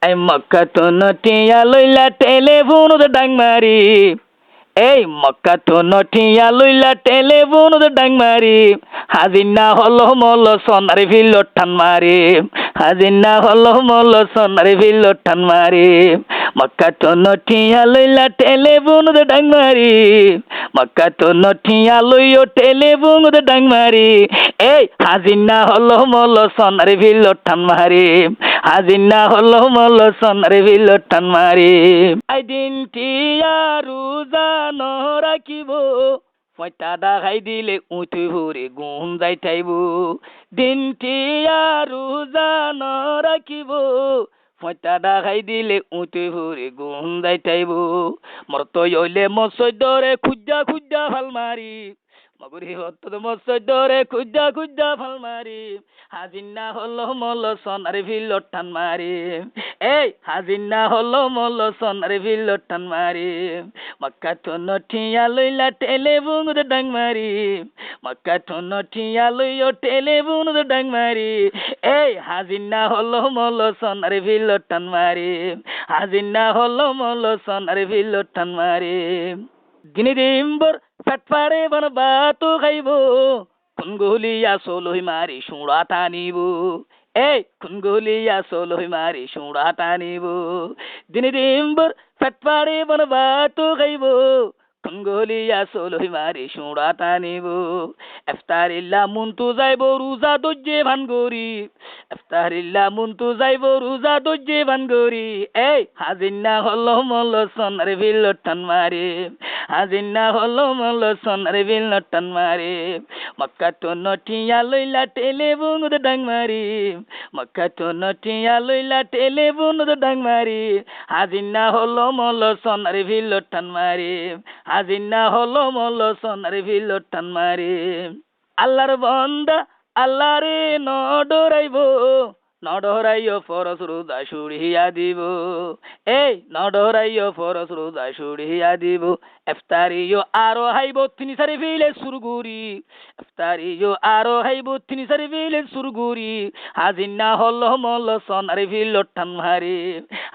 এই মক্কা তো নটিয়া লইলা টেলিফোন ডাং মারি এই মক্কা তো নটিয়া লইলা টেলিফোন ডাং মারি হাজিনা হলো মল সোনার ভিল ঠান মারি হাজিনা হলো মল সোনার ভিল ঠান মারি মক্কা তো নটিয়া লইলা টেলিফোন ডাং মারি মক্কা তো নটিয়া লইও টেলিফোন ডাং মারি এই হাজিনা হলো মল সোনার ভিল ঠান মারি হাজিনা হলো মল সোনার ভিল ঠান মারি আইদিন টিয়ারু জানো রাখিব পয়তা ডাকাই দিলে উঠে ভরে গুণ যাই থাইব দিনটি আৰু জানো রাখিব পয়তা ডাকাই দিলে উঠে ভরে গুণ যাই থাইব মরত হইলে মসজিদরে খুঁজা খুঁজা ভাল মারি মগুরি হত মসজিদরে খুঁজা খুঁজা ভাল মারি হাজিনা হলো মল সোনার ভিল ঠান মারি এই হাজিনা হলো মল সোনার ভিল ঠান মারি মক্কা তো নঠিয়া লইলা টেলিফোন ডাং মারি মক্কা তো নঠিয়া লইও টেলিফোন ডাং মারি এই হাজিনা হলো মল সোনার ভিল ঠান মারি হাজিনা হলো মল সোনার ভিল ঠান মারি দিনে দিনভর পেট পারে বানবা তো খাইব খুনগুলিয়া চলই মারি সুড়া টানিব এই খুনগুলিয়া চলই মারি সুড়া টানিব দিনে দিনভর পেট পারে বানবা তো খাইব খুনগুলিয়া চলই মারি সুড়া টানিব এফতারিল্লা মুন্তু যাইব রোজা দজ্জে ভানগরি এফতারিল্লা মুন্তু যাইব রোজা দজ্জে ভানগরি এই হাজিনা হলো মল সোনার ভিল ঠান মারি হাজিনা হলো মল সোনার ভিল ঠান মারি মক্কা তো নটিয়া লইলা টেলিফোন ডাং মারি মক্কা তো নটিয়া লইলা টেলিফোন ডাং মারি হাজিনা হলো মল সোনার ভিল ঠান মারি হাজিনা হলো মল সোনার ভিল ঠান মারি আল্লাহর বান্দা আল্লাহরে নডরাইব নডরাইও ফরস রোজা সুড়িয়া দিব এই নডরাইও ফরস রোজা সুড়িয়া দিব এফতারিও আরো হাইব তিনি সারি ফিলে সুরগুরি এফতারিও আরো হাইব তিনি সারি ফিলে সুরগুরি হাজিনা হলো মল সোনার ভিল ঠান মারি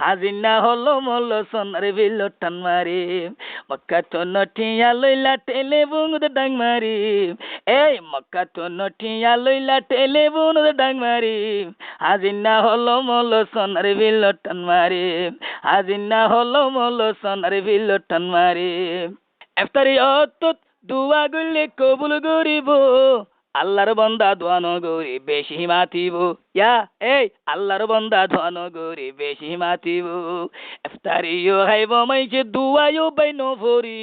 হাজিনা হলো মল সোনার ভিল ঠান মারি মক্কা তো নটিয়া লইলা টেলিফোন ডাং মারি এই মক্কা তো নটিয়া লইলা টেলিফোন ডাং মারি হাজিনা হলো মল সোনার ভিল ঠান মারি হাজিনা হলো মল সোনার ভিল ঠান মারি এফতারি অতুত দুয়া গুলি কবুল করিব আল্লাহর বান্দা দোয়া নগরি বেশি মাতিব ইয়া এই আল্লাহর বান্দা দোয়া নগরি বেশি মাতিব ইফতারিও খাইব মাইছে দুয়ায়ও বাইন ভরি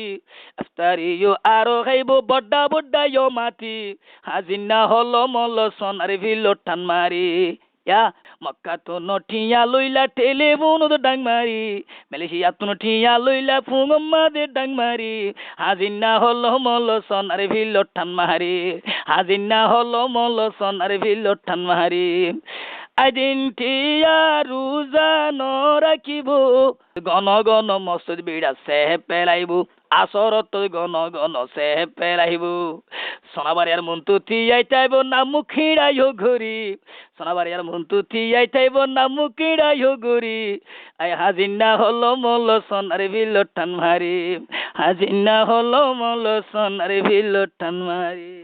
ইফতারিও আরো খাইব বড্ডা বড্ডা ইয় মাতি হাজিনা হলো মল সোনার ভিল ঠান মারি ইয়া মক্কা তো নঠিয়া লইলা টেলিফোন ডাং মারি মালয়েশিয়া তো নঠিয়া লইলা ফুঙ্গম্মা দে ডাং মারি হাজিনা হলো মল সোনার ভিল ঠান মারি হাজিনা হলো মল সোনার ভিল ঠান মারি আইদিন টিয়ারু জানো রাখিব গণ গণ মসজিদ বিড়া সে পেলাইব আসরত গণ গণ সে পেলাইব সোনাবাড়িয়ার মন্তু থিয়াই তাইব নামু খিড়াইও ঘুরি সোনাবাড়িয়ার মন্তু থিয়াই তাইব নামু খিড়াইও ঘুরি আই হাজিনা হলো মল সোনার ভিল ঠান মারি হাজিনা হলো মল সোনার ভিল ঠান মারি।